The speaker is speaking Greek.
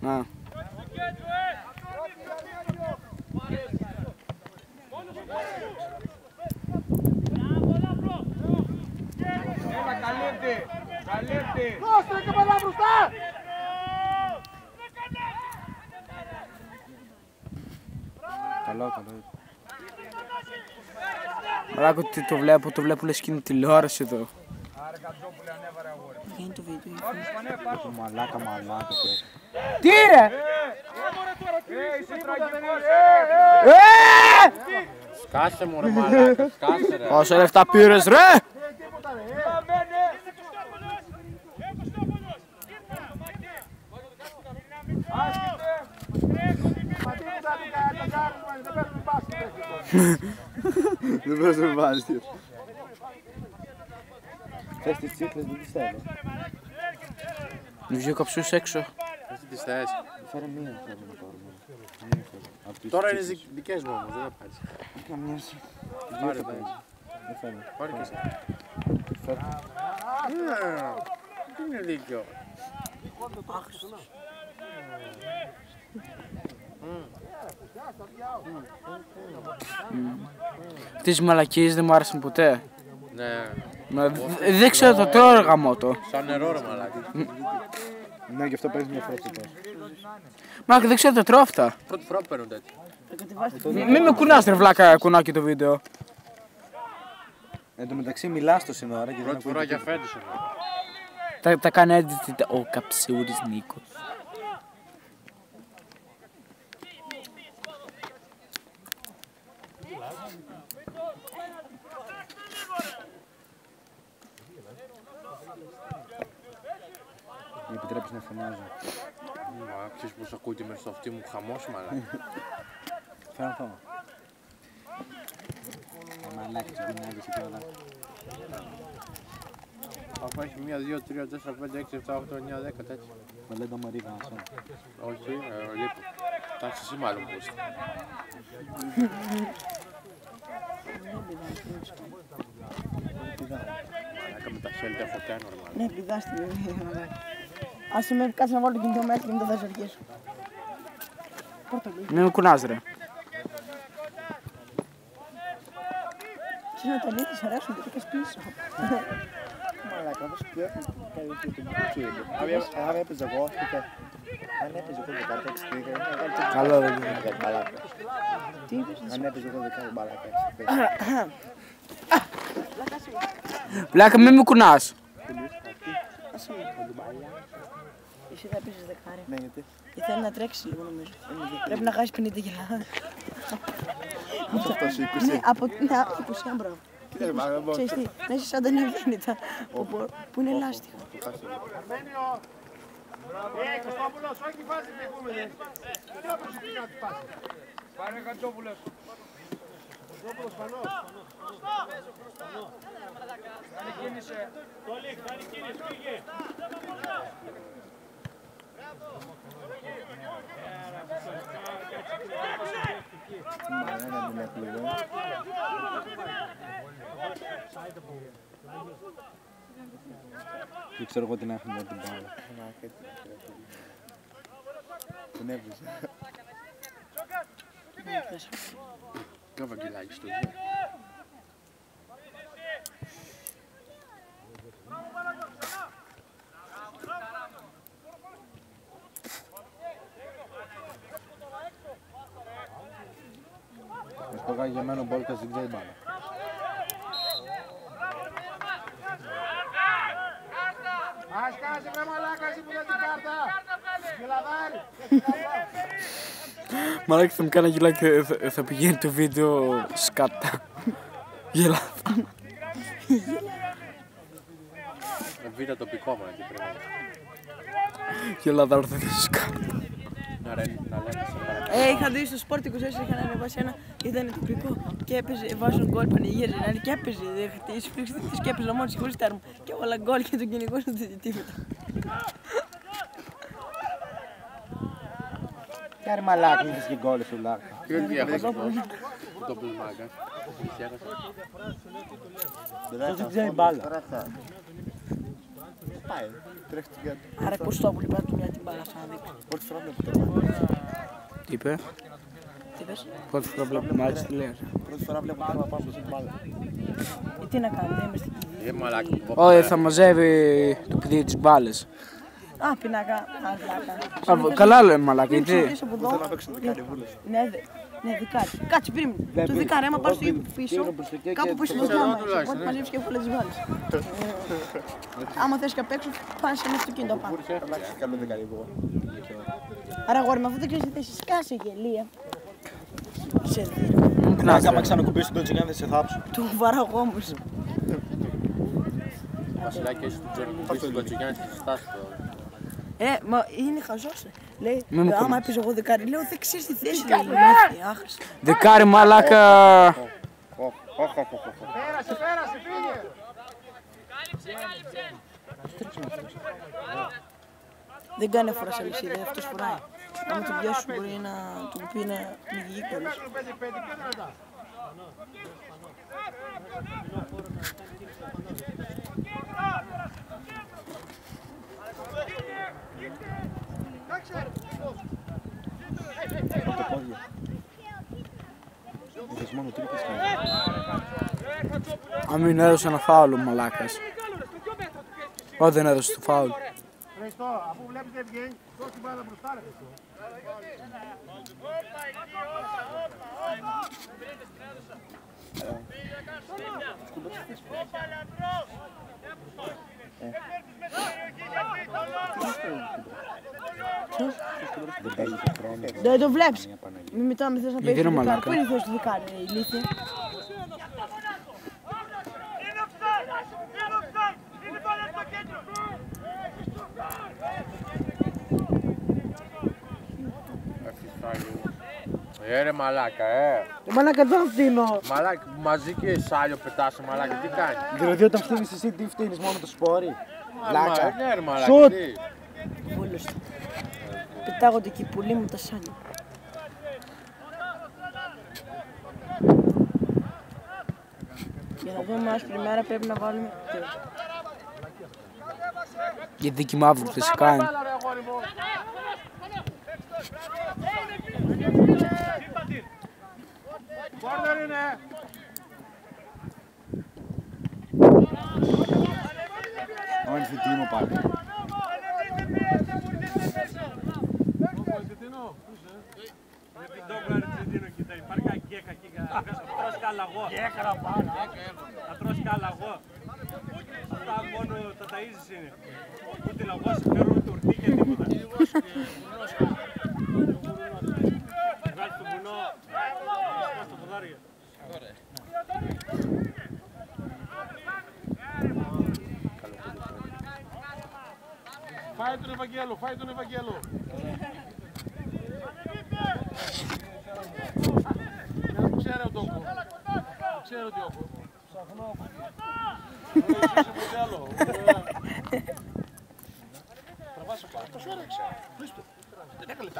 Να. Έλα, καλύπτει! Καλύπτει! Δώστε και παλά μπροστά! Καλό, καλό. Μαλάκο, τι το βλέπω λες και είναι τηλεόραση εδώ. Άρε Κατζόπουλε, ανέβαρε αγόρι. Βγαίνει το βίντεο. Μαλάκα, τι ρε! Είσαι τραγικός! Σκάσε μου ρε μαλάκα, σκάσε ρε. Πόσα λεφτά πήρες ρε! Δεν μπορείς να με βάλεις. Θες τις τσίχλες, δεν τις θέλω. Τους δύο καψούς έξω. Θες τι τις θες. Φέρε μία θέλω να πάρω. Τώρα είναι δικές μου όμως, δεν θα πάρεις. Καμιά σου. Πάρε πάρε. Δεν θέλω. Πάρε και εσύ. Φέρε. Τι είναι δίκιο. Τις μαλακίες δεν μου άρεσαν ποτέ. Ναι. Δεν ξέρω το τρώω ρε γαμώτο. Σαν νερό ρε μαλάκα. Ναι, γι' αυτό παίρνεις μια φορά στο Μα δεν ξέρω το τρώω αυτά. Πρώτη φορά που παίρνουν τέτοια. Μην με κουνάς ρε βλάκα κουνάκι το βίντεο. Εν τω μεταξύ μιλάς τόση ώρα και Πρώτη φορά για φέτος. Τα κάνει έτσι ο καψούρης Νίκος. Μην επιτρέπεις να φωνάζω. Μα ξέρεις πως ακούγεται μες στο αυτί μου χαμός μαλάκα. Φέρω αυτό. Μαλάκες, γκουνάκες και όλα. Αφού έχει 1, 2, 3, 4, 5, 6, 7, 8, 9, 10 τέτοια. Μαλέντα Μαρίκα, αυτό. Όχι, λείπει. Εντάξει εσύ μάλλον που είσαι. Μαλάκα με τα χέλια φωτιά νορμάλ. Ναι, πηδάς την βέβαια. Άσε με κάτσε να βάλω το κινητό μέχρι και μετά θα σε αρχίσω. Μην με κουνάς ρε. Εσύ να τα λύτεις αρέσουν και τίκες πίσω. Μαλάκα, όπως και έχουν κάνει και το μπουκίδι. Αν έπαιζε εγώ, αν έπαιζε εγώ δεκάρτα εξτρίγα, Καλό δεν είναι. Τι είπες? Αν έπαιζε εγώ δεκάρτα μπαλάκα Βλάκα μην με κουνάς. Άσε με. Εσύ θα πείσεις δεκάρι. Ναι, γιατί. Και θέλει να τρέξει λίγο νομίζω. Πρέπει να χάσεις 50 κιλά. Αυτό σου 20. Ναι, από 20 μπράβο. Ξέρεις τι, να είσαι σαν τα νεοφύνητα που είναι λάστιχο. Αρμένιο! Κωστόπουλος, όχι βάζει πηγούμενες. Τι όπως πήγα να τη πάσει. Πάρε Κατζόπουλος. Κωστόπουλος Φανός. Κάνει κίνηση. Κάνει κίνηση, πήγε. Μαλάκα δεν έχουμε εδώ. Και ξέρω εγώ την έχουμε την μπάλα. Την έβριζε. Ποιο βαγγελάκι στο ίδιο. Στο γαγεμένο μπόλκας δεν ξέρει μπάλα. Ας κάτσε βρε μαλάκα εσύ που δεν την κάρτα. Γελαδάρι. Μαλάκα θα μου κάνει γελά και θα πηγαίνει το βίντεο σκάτα. Γελά. Β' τοπικό μου εκεί πρέπει. Γελά θα έρθει σκάτα. Να λένε σε παρακαλώ. Είχα δει στο Sport 24, είχαν ανεβάσει ένα, ήταν τοπικό και έπαιζε, βάζουν γκολ, πανηγύριζε, και έπαιζε, της φλήξης της και έπαιζε μόνος χωρίς τέρμα και όλα γκολ και τον κυνηγό του τίποτα. Κάρε μαλάκα, μην πεις και γκόλες σου λάκα. Και όχι αυτό το πλημάκα. Δεν ξέρει μπάλα. πάει. Τρέχει για Άρα Κωστόπουλη πρέπει να του μια την μπάλα σαν να δείξει. πρώτη φορά βλέπω τερμάτιση. Τι είπε, Τι πες? πρώτη φορά βλέπω μάτς τι λέει. Πρώτη φορά βλέπω τέρμα πάνω στην μπάλα. Τι να κάνει, δεν είμαι στην κηδεία. Μαλάκα. Όχι, θα μαζεύει το παιδί τις μπάλες. Α, πινάκα, αυλάκα. Καλά λέμε μαλάκα, γιατί. Θέλω να παίξω δεκαριβούλες. Ναι, δικάρι. Κάτσε περίμενε. Το δικάρι, άμα πας πίσω, κάπου πίσω στο δρόμο. Οπότε μαζεύεις και όλες τις μπάλες. Άμα θες και απ' έξω, πάνε σε ένα αυτοκίνητο πάνω. Εντάξει, καλό δεκαριβούλα. Άρα, αγόρι με αυτό δεν ξέρεις τι θέση. Σκάσε γελία. Σε δίνω. Να, άμα ξανακουμπήσεις τον Τζιγάν δεν σε θάψω. Του βαράγω όμως. Βασιλάκη, εσύ του Τζόρι που πεις τον Κοτσογιάννη στη στάση του. Μα είναι χαζός. Λέει, Μη μου άμα κόβεις. έπαιζε εγώ δεκάρι, λέω δεν ξέρεις τη θέση. Άχρηστο. Δεκάρι μαλάκα. Πέρασε, πέρασε, φύγε. Δεν κάνει φορά σε λυσίδα, αυτός φοράει. Άμα τον πιάσει μπορεί να του πει να μην βγει κιόλας. Παίζουν 5-5, πιο δυνατά. Από το πόδι. Είδες μόνο τρίπες κάνει. Αν μην έδωσε ένα φάουλ ο μαλάκας. Όχι, δεν έδωσε το φάουλ. Χριστό, αφού βλέπεις δεν βγαίνει, δώσ' την μπάλα μπροστά ρε Χριστό. Δεν παίζει το χρόνο. Δεν το βλέπεις. Μην μετά με θες να Γιατί παίξεις είναι το δικάρι. μαλάκα. Πού είναι η θέση του δικάρι, ηλίθεια. Ρε μαλάκα, Το μαλάκα δεν φτύνω. Μαλάκα, μαζί και σάλιο πετάσαι μαλάκα, τι κάνει. Δηλαδή όταν φτύνεις εσύ τι φτύνεις, μόνο το σπόρι. Λάτσα. Ναι ρε μαλάκα, Σουτ. τι. Βούλος του. Πετάγονται εκεί οι πουλί μου τα σάλια. Για να δούμε άσπρη μέρα πρέπει να βάλουμε τέλος. Γιατί και μαύρου τι σε κάνει. Κόρνερ είναι. Αν θετήμο πάλι. Θα τρώσει κάλαγο. Αυτά μόνο τα ταΐζεις είναι. Ούτε λαγός, φέρουν ούτε ουρτί και τίποτα. Βγάλει το βουνό, στο ποδάρι. Φάει τον Ευαγγέλο, φάει τον Ευαγγέλο. Ξέρω το όκο. Ξέρω τι όκο. Ψαχνώ. Είσαι ποτέ άλλο. Τραβάσαι πάνω. Το σου έδειξε. Χρήστο. 10 λεπτά.